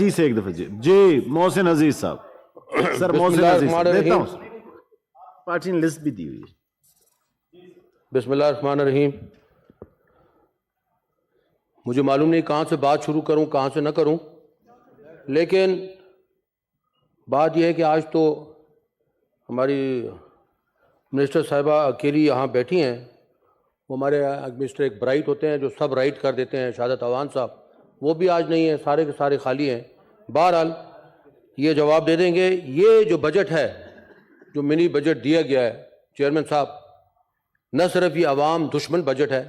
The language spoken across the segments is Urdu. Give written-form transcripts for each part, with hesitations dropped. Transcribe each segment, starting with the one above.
جی سے ایک دفعہ جی محسن عزیز صاحب سر محسن عزیز دیتا ہوں پارٹی نے لسٹ بھی دی ہوئی ہے. بسم اللہ الرحمن الرحیم. مجھے معلوم نہیں کہاں سے بات شروع کروں کہاں سے نہ کروں، لیکن بات یہ ہے کہ آج تو ہماری منسٹر صاحبہ اکیلی یہاں بیٹھی ہیں. وہ ہمارے منسٹر ایک برائٹ ہوتے ہیں جو سب رائٹ کر دیتے ہیں، شہادت عوان صاحب، وہ بھی آج نہیں ہیں، سارے کے سارے خالی ہیں. بہرحال یہ جواب دے دیں گے. یہ جو بجٹ ہے، جو منی بجٹ دیا گیا ہے چیئرمین صاحب، نہ صرف یہ عوام دشمن بجٹ ہے،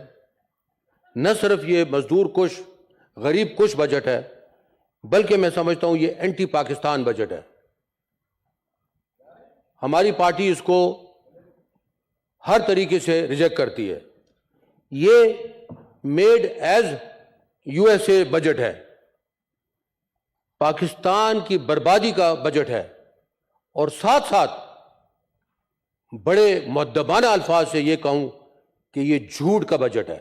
نہ صرف یہ مزدور کش غریب کش بجٹ ہے، بلکہ میں سمجھتا ہوں یہ اینٹی پاکستان بجٹ ہے. ہماری پارٹی اس کو ہر طریقے سے ریجیکٹ کرتی ہے. یہ made as U S A budget ہے، پاکستان کی بربادی کا بجٹ ہے، اور ساتھ ساتھ بڑے مؤدبانہ الفاظ سے یہ کہوں کہ یہ جھوٹ کا بجٹ ہے.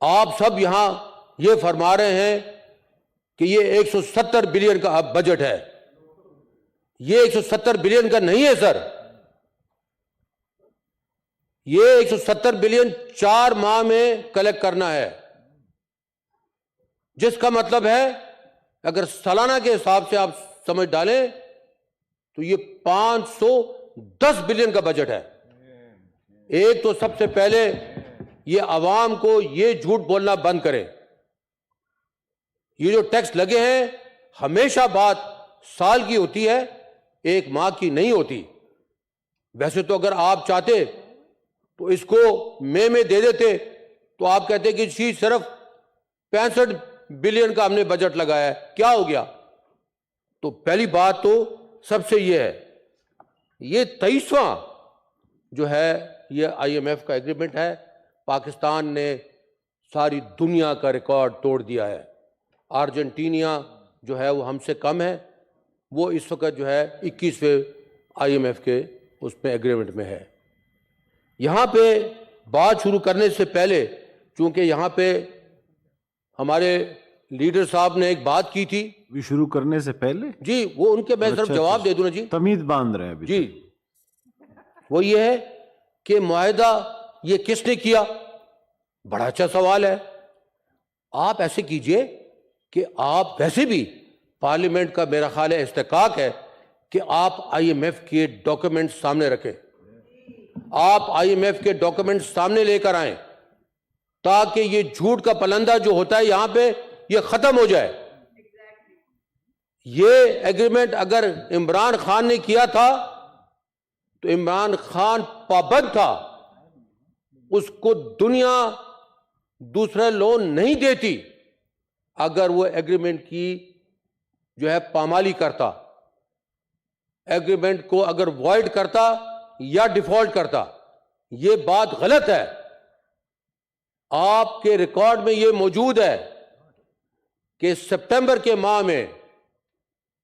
آپ سب یہاں یہ فرما رہے ہیں کہ یہ 170 بلین کا بجٹ ہے. یہ 170 بلین کا نہیں ہے سر. یہ 170 بلین 4 ماہ میں کلیکٹ کرنا ہے، جس کا مطلب ہے اگر سالانہ کے حساب سے آپ سمجھ ڈالیں تو یہ 510 بلین کا بجٹ ہے. ایک تو سب سے پہلے یہ عوام کو یہ جھوٹ بولنا بند کرے. یہ جو ٹیکس لگے ہیں ہمیشہ بات سال کی ہوتی ہے، 1 ماہ کی نہیں ہوتی. ویسے تو اگر آپ چاہتے تو اس کو مئی میں دے دیتے تو آپ کہتے کہ جی صرف 65 بلین کا ہم نے بجٹ لگایا ہے، کیا ہو گیا؟ تو پہلی بات تو سب سے یہ ہے، یہ 23واں جو ہے یہ آئی ایم ایف کا ایگریمنٹ ہے. پاکستان نے ساری دنیا کا ریکارڈ توڑ دیا ہے. ارجنٹینا جو ہے وہ ہم سے کم ہے، وہ اس وقت جو ہے 21ویں آئی ایم ایف کے اس میں ایگریمنٹ میں ہے. یہاں پہ بات شروع کرنے سے پہلے، چونکہ یہاں پہ ہمارے لیڈر صاحب نے ایک بات کی تھی شروع کرنے سے پہلے، جی وہ ان کے میں صرف جواب دے دوں نا. جی تمیز باندھ رہے ہیں ابھی جی وہ یہ ہے کہ معاہدہ یہ کس نے کیا؟ بڑا اچھا سوال ہے. آپ ایسے کیجئے کہ آپ ویسے بھی پارلیمنٹ کا میرا خیال ہے استحقاق ہے کہ آپ آئی ایم ایف کے ڈاکومنٹ سامنے رکھیں. آپ آئی ایم ایف کے ڈاکومنٹ سامنے لے کر آئیں تاکہ یہ جھوٹ کا پلندہ جو ہوتا ہے یہاں پہ یہ ختم ہو جائے. یہ ایگریمنٹ اگر عمران خان نے کیا تھا تو عمران خان پابند تھا، اس کو دنیا دوسرا لون نہیں دیتی اگر وہ ایگریمنٹ کی جو ہے پامالی کرتا، ایگریمنٹ کو اگر وائڈ کرتا یا ڈیفالٹ کرتا. یہ بات غلط ہے. آپ کے ریکارڈ میں یہ موجود ہے کہ سپٹمبر کے ماہ میں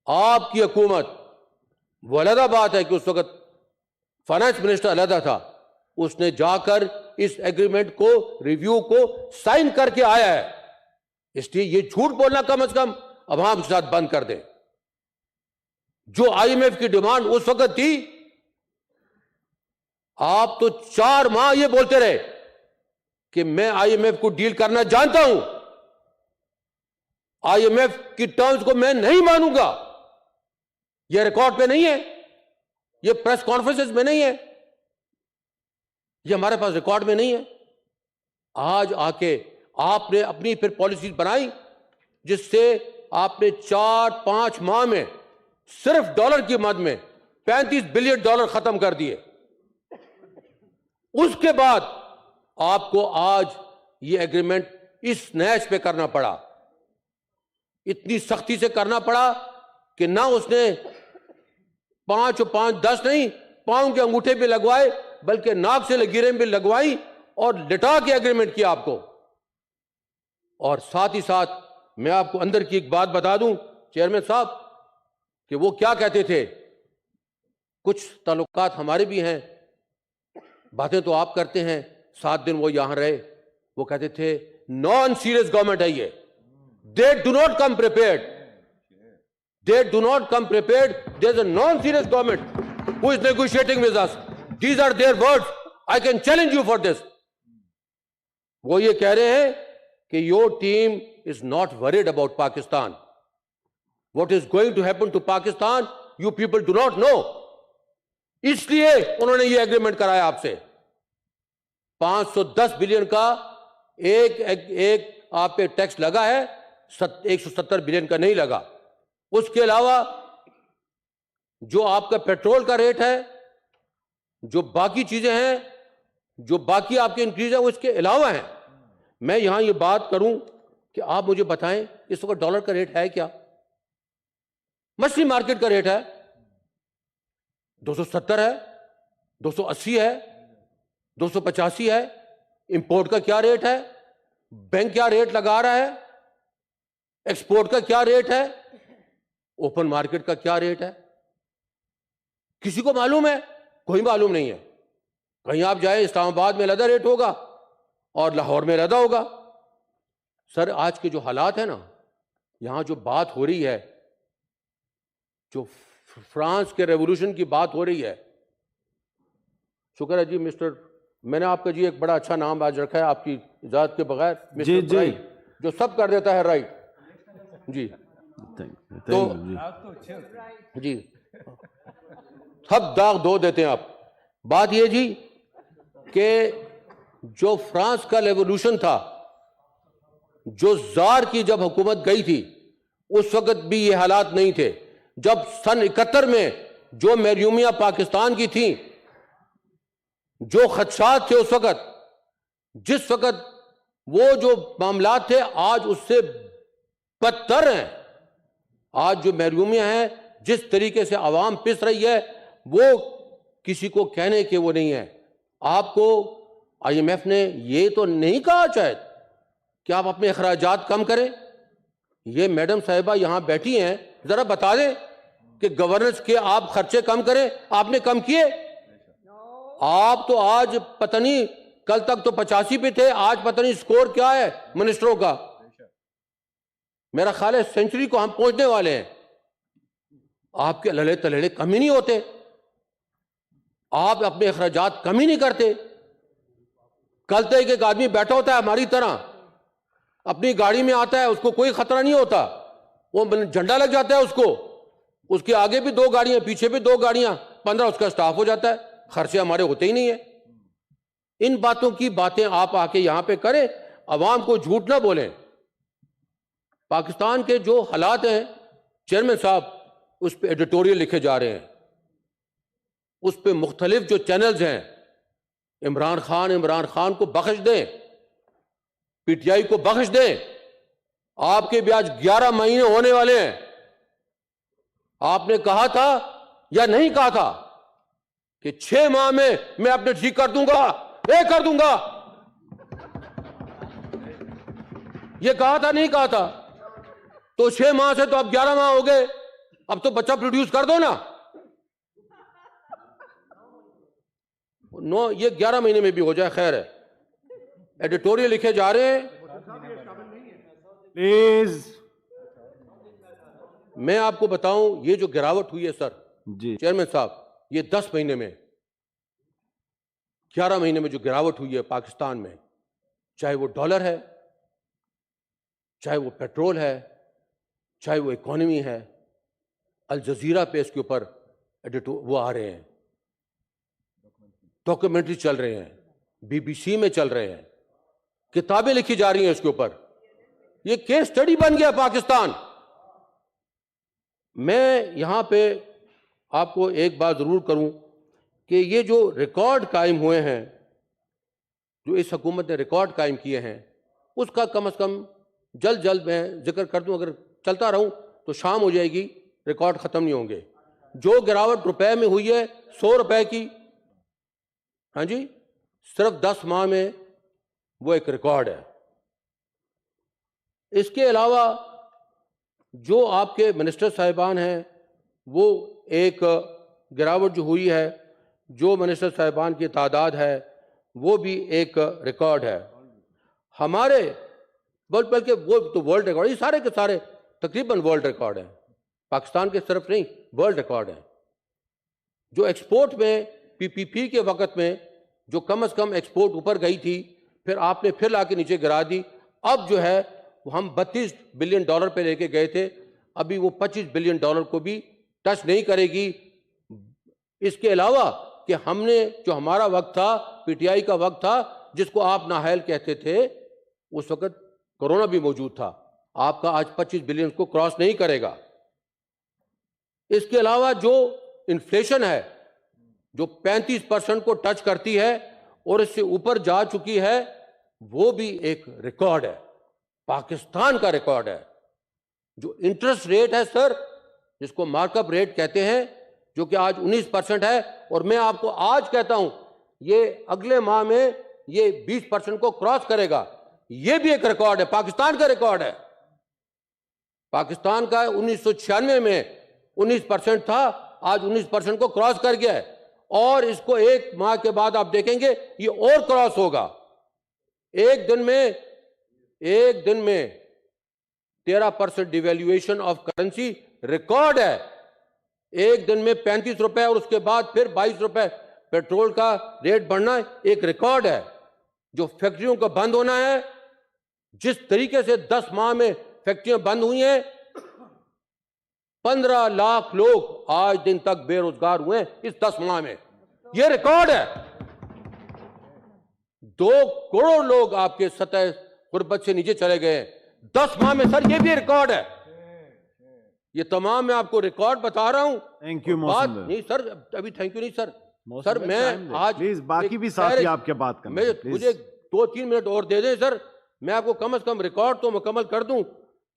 آپ کی حکومت، وہ علیحدہ بات ہے کہ اس وقت فائنانس منسٹر علیحدہ تھا، اس نے جا کر اس ایگریمنٹ کو ریویو کو سائن کر کے آیا ہے. اس لیے یہ جھوٹ بولنا کم از کم عوام کے ساتھ بند کر دیں. جو آئی ایم ایف کی ڈیمانڈ اس وقت تھی، آپ تو 4 ماہ یہ بولتے رہے کہ میں آئی ایم ایف کو ڈیل کرنا جانتا ہوں، آئی ایم ایف کی ٹرمز کو میں نہیں مانوں گا. یہ ریکارڈ پہ نہیں ہے، یہ پریس کانفرنسز میں نہیں ہے، یہ ہمارے پاس ریکارڈ میں نہیں ہے. آج آ کے آپ نے اپنی پھر پالیسیز بنائی جس سے آپ نے 4-5 ماہ میں صرف ڈالر کی مد میں $35 بلین ختم کر دیے. اس کے بعد آپ کو آج یہ ایگریمنٹ اس نیچ پہ کرنا پڑا، اتنی سختی سے کرنا پڑا کہ نہ اس نے 5 اور 5 10 نہیں، پاؤں کے انگوٹھے بھی لگوائے، بلکہ ناک سے لکیریں بھی لگوائی اور لٹا کے ایگریمنٹ کیا آپ کو. اور ساتھ ہی ساتھ میں آپ کو اندر کی ایک بات بتا دوں چیئرمین صاحب کہ وہ کیا کہتے تھے. کچھ تعلقات ہمارے بھی ہیں، باتیں تو آپ کرتے ہیں، 7 دن وہ یہاں رہے، وہ کہتے تھے نان سیریس گورنمنٹ ہے یہ، They do not come prepared. They do not come prepared. There's a non-serious government who is negotiating with us. These are their words. I can challenge you for this. وہ یہ کہہ رہے ہیں کہ your team is not worried about Pakistan. What is going to happen to Pakistan, you people do not know. اس لیے انہوں نے یہ ایگریمنٹ کرایا آپ سے. 510 بلین کا ایک آپ پہ ٹیکس لگا ہے, 170 بلین کا نہیں لگا. اس کے علاوہ جو آپ کا پیٹرول کا ریٹ ہے, جو باقی چیزیں ہیں, جو باقی آپ کے انکریز ہیں, وہ اس کے علاوہ ہیں. میں یہاں یہ بات کروں کہ آپ مجھے بتائیں اس وقت ڈالر کا ریٹ ہے کیا؟ مچھلی مارکیٹ کا ریٹ ہے 270 ہے, 280 ہے, 285 ہے. امپورٹ کا کیا ریٹ ہے؟ بینک کیا ریٹ لگا رہا ہے؟ ایکسپورٹ کا کیا ریٹ ہے؟ اوپن مارکیٹ کا کیا ریٹ ہے؟ کسی کو معلوم ہے؟ کوئی معلوم نہیں ہے. کہیں آپ جائیں اسلام آباد میں علیحدہ ریٹ ہوگا اور لاہور میں علیحدہ ہوگا. سر آج کے جو حالات ہیں نا, یہاں جو بات ہو رہی ہے, جو فرانس کے ریولوشن کی بات ہو رہی ہے, شکر ہے جی مسٹر, میں نے آپ کا جی ایک بڑا اچھا نام آج رکھا ہے آپ کی اجازت کے بغیر, مسٹر رائٹ, جو سب کر دیتا ہے رائٹ. جی تو جی سب داغ دھو دیتے ہیں آپ. بات یہ جی کہ جو فرانس کا ریولوشن تھا, جو زار کی جب حکومت گئی تھی, اس وقت بھی یہ حالات نہیں تھے. جب سن 71 میں جو محرومیاں پاکستان کی تھیں, جو خدشات تھے اس وقت, جس وقت وہ جو معاملات تھے, آج اس سے بدتر ہیں. آج جو محرومیاں ہیں, جس طریقے سے عوام پس رہی ہے, وہ کسی کو کہنے کے وہ نہیں ہے. آپ کو آئی ایم ایف نے یہ تو نہیں کہا شاید کہ آپ اپنے اخراجات کم کریں. یہ میڈم صاحبہ یہاں بیٹھی ہیں, ذرا بتا دیں کہ گورننس کے آپ خرچے کم کریں. آپ نے کم کیے؟ آپ تو آج پتہ نہیں, کل تک تو 85 پہ تھے, آج پتہ نہیں سکور کیا ہے منسٹروں کا. میرا خیال ہے سینچری کو ہم پہنچنے والے ہیں. آپ کے لڑے تلڑے کم ہی نہیں ہوتے, آپ اپنے اخراجات کم ہی نہیں کرتے. کل تک ایک آدمی بیٹھا ہوتا ہے ہماری طرح, اپنی گاڑی میں آتا ہے, اس کو کوئی خطرہ نہیں ہوتا, وہ جھنڈا لگ جاتا ہے اس کو, اس کے آگے بھی 2 گاڑیاں, پیچھے بھی 2 گاڑیاں, 15 اس کا سٹاف ہو جاتا ہے. خرچے ہمارے ہوتے ہی نہیں ہیں. ان باتوں کی باتیں آپ آ کے یہاں پہ کریں, عوام کو جھوٹ نہ بولیں. پاکستان کے جو حالات ہیں چیئرمین صاحب, اس پہ ایڈیٹوریل لکھے جا رہے ہیں, اس پہ مختلف جو چینلز ہیں, عمران خان کو بخش دیں, پی ٹی آئی کو بخش دیں. آپ کے بھی آج 11 مہینے ہونے والے ہیں. آپ نے کہا تھا یا نہیں کہا تھا کہ 6 ماہ میں اپنے ٹھیک کر دوں گا, کر دوں گا؟ یہ کہا تھا نہیں کہا تھا؟ تو 6 ماہ سے تو اب 11 ماہ ہو گئے, اب تو بچہ پروڈیوس کر دو نا. یہ 11 مہینے میں بھی ہو جائے, خیر ہے. ایڈیٹوریل لکھے جا رہے ہیں. پلیز میں آپ کو بتاؤں, یہ جو گراوٹ ہوئی ہے سر, جی چیئرمین صاحب, یہ 10 مہینے میں, 11 مہینے میں جو گراوٹ ہوئی ہے پاکستان میں, چاہے وہ ڈالر ہے, چاہے وہ پیٹرول ہے, چاہے وہ اکانومی ہے. الجزیرہ پہ اس کے اوپر وہ آ رہے ہیں, ڈاکومنٹری چل رہے ہیں, BBC میں چل رہے ہیں, کتابیں لکھی جا رہی ہیں اس کے اوپر. یہ کیس سٹڈی بن گیا پاکستان. میں یہاں پہ آپ کو ایک بات ضرور کروں کہ یہ جو ریکارڈ قائم ہوئے ہیں, جو اس حکومت نے ریکارڈ قائم کیے ہیں, اس کا کم از کم جلد میں ذکر کر دوں. اگر چلتا رہوں تو شام ہو جائے گی, ریکارڈ ختم نہیں ہوں گے. جو گراوٹ روپے میں ہوئی ہے 100 روپے کی, ہاں جی, صرف 10 ماہ میں, وہ ایک ریکارڈ ہے. اس کے علاوہ جو آپ کے منسٹر صاحبان ہیں, وہ ایک گراوٹ جو ہوئی ہے, جو منسٹر صاحبان کی تعداد ہے, وہ بھی ایک ریکارڈ ہے. ہمارے بلکہ وہ تو ورلڈ ریکارڈ، یہ سارے کے سارے تقریباً ورلڈ ریکارڈ ہیں، پاکستان کے صرف نہیں، ورلڈ ریکارڈ ہیں. جو ایکسپورٹ میں PPP کے وقت میں جو کم از کم ایکسپورٹ اوپر گئی تھی، پھر آپ نے پھر لا کے نیچے گرا دی. اب جو ہے ہم $32 بلین پہ لے کے گئے تھے، ابھی وہ $25 بلین کو بھی ٹچ نہیں کرے گی. اس کے علاوہ کہ ہم نے جو ہمارا وقت تھا، PTI کا وقت تھا، جس کو آپ نااہل کہتے تھے، اس وقت کرونا بھی موجود تھا. آپ کا آج 25 بلین کو کراس نہیں کرے گا. اس کے علاوہ جو انفلیشن ہے جو 35% کو ٹچ کرتی ہے اور اس سے اوپر جا چکی ہے، وہ بھی ایک ریکارڈ ہے، پاکستان کا ریکارڈ ہے. جو انٹرسٹ ریٹ ہے سر، جس کو مارک اپ ریٹ کہتے ہیں، جو کہ آج 19% ہے، اور میں آپ کو آج کہتا ہوں یہ اگلے ماہ میں یہ 20% کو کراس کرے گا. یہ بھی ایک ریکارڈ ہے، پاکستان کا ریکارڈ ہے. پاکستان کا 1996 میں 19% تھا، آج 19% کو کراس کر گیا ہے، اور اس کو ایک ماہ کے بعد آپ دیکھیں گے یہ اور کراس ہوگا. ایک دن میں 13% ڈیویلیویشن آف کرنسی ریکارڈ ہے. ایک دن میں $35 اور اس کے بعد پھر $22 پیٹرول کا ریٹ بڑھنا ایک ریکارڈ ہے. جو فیکٹریوں کا بند ہونا ہے، جس طریقے سے 10 ماہ میں فیکٹریاں بند ہوئی ہیں، 15 لاکھ لوگ آج دن تک بے روزگار ہوئے ہیں اس 10 ماہ میں. یہ ریکارڈ ہے. 2 کروڑ لوگ آپ کے سطح غربت سے نیچے چلے گئے ہیں 10 ماہ میں. سر یہ بھی ریکارڈ ہے. یہ تمام میں آپ کو ریکارڈ بتا رہا ہوں. تھینک یو بات محسن نہیں سر، ابھی تھینک یو نہیں سر. سر میں آج پلیز باقی بھی ساتھی آپ کے بات کریں. مجھے 2-3 منٹ اور دے دیں سر، میں آپ کو کم از کم ریکارڈ تو مکمل کر دوں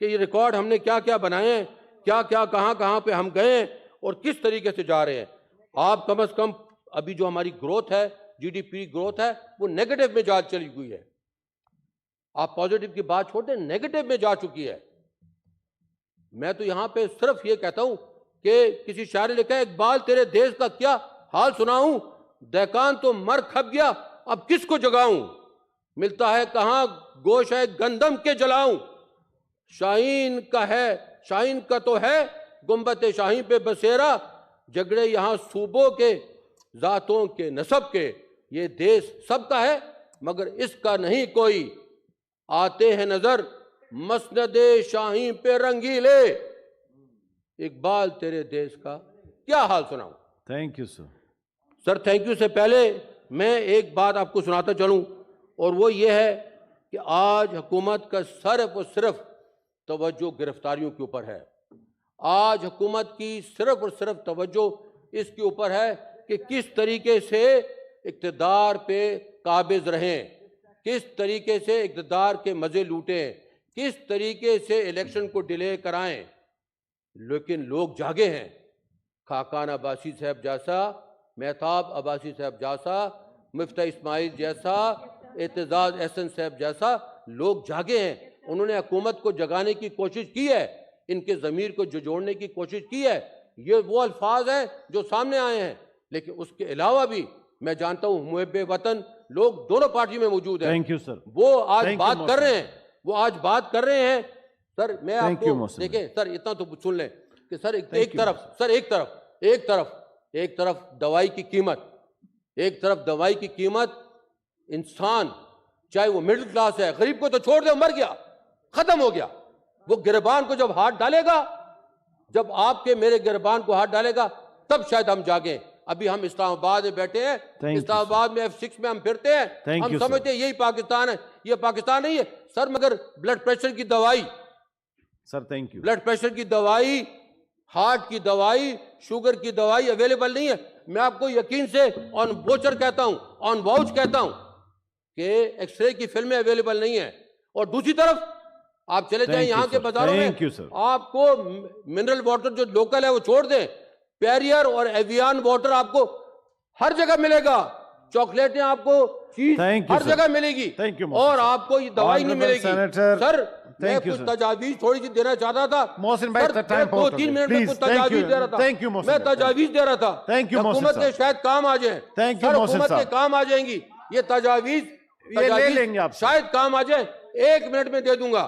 کہ یہ ریکارڈ ہم نے کیا کیا بنائے ہیں، کیا کیا کہاں پہ ہم گئے ہیں اور کس طریقے سے جا رہے ہیں. آپ کم از کم ابھی جو ہماری گروتھ ہے، GDP گروتھ ہے، وہ نیگیٹو میں جا چلی ہوئی ہے. آپ پازیٹو کی بات چھوڑ دیں، نیگیٹو میں جا چکی ہے. میں تو یہاں پہ صرف یہ کہتا ہوں کہ کسی شاعر نے لکھا ہے، اقبال تیرے دیش کا کیا حال سناؤں، دہقان تو مر کھپ گیا اب کس کو جگاؤں، ملتا ہے کہاں گوشت ہے گندم کے جلاؤں، شاہین کا تو ہے گنبد شاہین پہ بسیرا، جھگڑے یہاں صوبوں کے ذاتوں کے نسب کے، یہ دیش سب کا ہے مگر اس کا نہیں کوئی، آتے ہیں نظر مسند شاہین پہ رنگیلے، اقبال تیرے دیش کا کیا حال سناؤں. Thank you sir. Thank you سے پہلے میں ایک بات آپ کو سناتا چلوں، اور وہ یہ ہے کہ آج حکومت کا صرف اور صرف توجہ گرفتاریوں کے اوپر ہے. آج حکومت کی صرف اور صرف توجہ اس کے اوپر ہے کہ کس طریقے سے اقتدار پہ قابض رہیں، کس طریقے سے اقتدار کے مزے لوٹیں، کس طریقے سے الیکشن کو ڈیلے کرائیں. لیکن لوگ جاگے ہیں. خاقان عباسی صاحب جیسا، مہتاب عباسی صاحب جیسا، مفتاح اسماعیل جیسا، اعتزاز احسن صاحب جیسا لوگ جاگے ہیں. انہوں نے حکومت کو جگانے کی کوشش کی ہے، ان کے ضمیر کو جوڑنے کی کوشش کی ہے. یہ وہ الفاظ ہیں جو سامنے آئے ہیں، لیکن اس کے علاوہ بھی میں جانتا ہوں محب وطن لوگ دونوں پارٹی میں موجود ہیں. تھینک یو سر. وہ آج بات کر رہے ہیں، وہ آج بات کر رہے ہیں. سر میں آپ کو دیکھیں سر اتنا تو سن لیں کہ سر ایک طرف دوائی کی قیمت، انسان چاہے وہ مڈل کلاس ہے، غریب کو تو چھوڑ دے، مر گیا، ختم ہو گیا. وہ گربان کو جب ہاتھ ڈالے گا، جب آپ کے میرے گربان کو ہاتھ ڈالے گا، تب شاید ہم جاگیں. ابھی ہم اسلام آباد میں بیٹھے ہیں، اسلام آباد میں F6 میں ہم پھرتے ہیں، ہم سمجھتے ہیں یہی پاکستان ہے. یہ پاکستان نہیں ہے سر. مگر بلڈ پریشر کی دوائی، sir thank you, blood pressure کی دوائی، ہارٹ کی دوائی، شوگر کی دوائی اویلیبل نہیں ہے. میں آپ کو یقین سے آن واؤچر کہتا ہوں، آن واؤچ کہتا ہوں کہ ایکس رے کی فلمیں اویلیبل نہیں ہیں. اور دوسری طرف آپ چلے جائیں یہاں کے بازاروں میں، آپ کو منرل واٹر جو لوکل ہے وہ چھوڑ دیں، پیریئر اور ایویان واٹر آپ کو ہر جگہ ملے گا، چاکلیٹیں آپ کو چیز ہر جگہ ملے گی، اور آپ کو یہ دوائی نہیں ملے گی. سر میں کچھ تجاویز تھوڑی سی دینا چاہتا تھا، 2-3 منٹ میں کچھ تجاویز دے رہا تھا، میں تجاویز دے رہا تھا. حکومت کے شاید کام آ جائیں، سر حکومت کے کام آ جائیں گی یہ تجاویز، شاید کام آ جائیں. 1 منٹ میں دے دوں گا،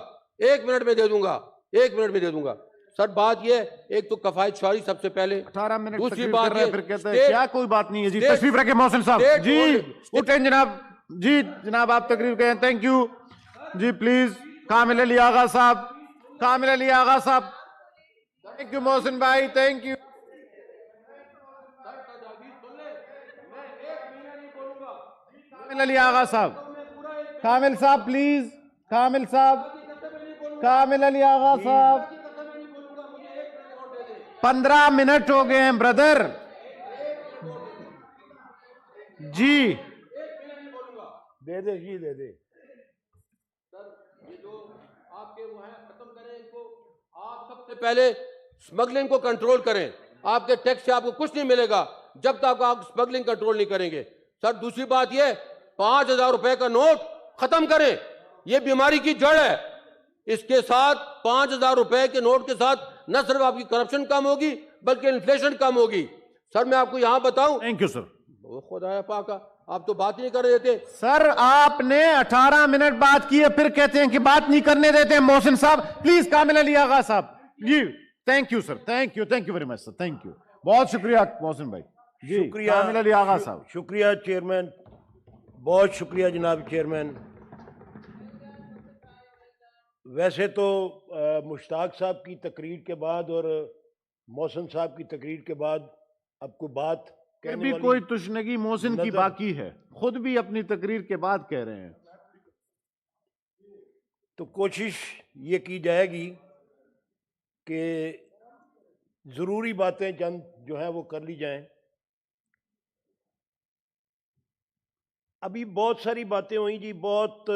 1 منٹ میں دے دوں گا، 1 منٹ میں دے دوں گا۔ سر بات یہ ایک تو کفایت شعاری سب سے پہلے، 18 منٹ دوسری تقریر بات کر رہے ہیں یہ پھر کہتے ہیں کیا کوئی بات نہیں ہے جی، تشریف رکھیں محسن صاحب جی، اٹھیں جناب جی، جناب آپ تقریر کریں، تھینک یو جی، پلیز کامل علی آغا صاحب، کامل علی آغا صاحب، تھینک یو محسن بھائی، تھینک یو کامل علی آغا صاحب، کامل صاحب پلیز، کامل صاحب، کامل علی آغا صاحب، 15 منٹ ہو گئے ہیں بردر جی، دے دے جی، دے دے۔ یہ جو آپ کے وہ ہیں ختم کریں ان کو، آپ سب سے پہلے سمگلنگ کو کنٹرول کریں، آپ کے ٹیکس سے آپ کو کچھ نہیں ملے گا جب تک آپ سمگلنگ کنٹرول نہیں کریں گے۔ سر دوسری بات یہ 5,000 روپے کا نوٹ ختم کریں، یہ بیماری کی جڑ ہے۔ اس کے ساتھ 5,000 روپے کے نوٹ کے ساتھ نہ صرف آپ کی کرپشن کم ہوگی بلکہ انفلیشن کم ہوگی۔ سر میں آپ کو یہاں بتاؤں، تھینک یو سر۔ خدا پاک، آپ تو بات ہی نہیں کر رہے تھے۔ سر آپ نے 18 منٹ بات کی ہے، پھر کہتے ہیں کہ بات نہیں کرنے دیتے ہیں محسن صاحب، please Kamil Ali Agha Sahib ji, thank you sir, thank you very much sir, thank you, بہت شکریہ محسن بھائی جی، شکریہ کامل علی آغا صاحب، شکریہ چیئرمین، بہت شکریہ جناب چیئرمین۔ ویسے تو مشتاق صاحب کی تقریر کے بعد اور محسن صاحب کی تقریر کے بعد اب کو بات پھر کہنے بھی والی کوئی تشنگی محسن کی نظر- باقی ہے، خود بھی اپنی تقریر کے بعد کہہ رہے ہیں۔ تو کوشش یہ کی جائے گی کہ ضروری باتیں چند جو ہیں وہ کر لی جائیں۔ ابھی بہت ساری باتیں ہوئیں جی، بہت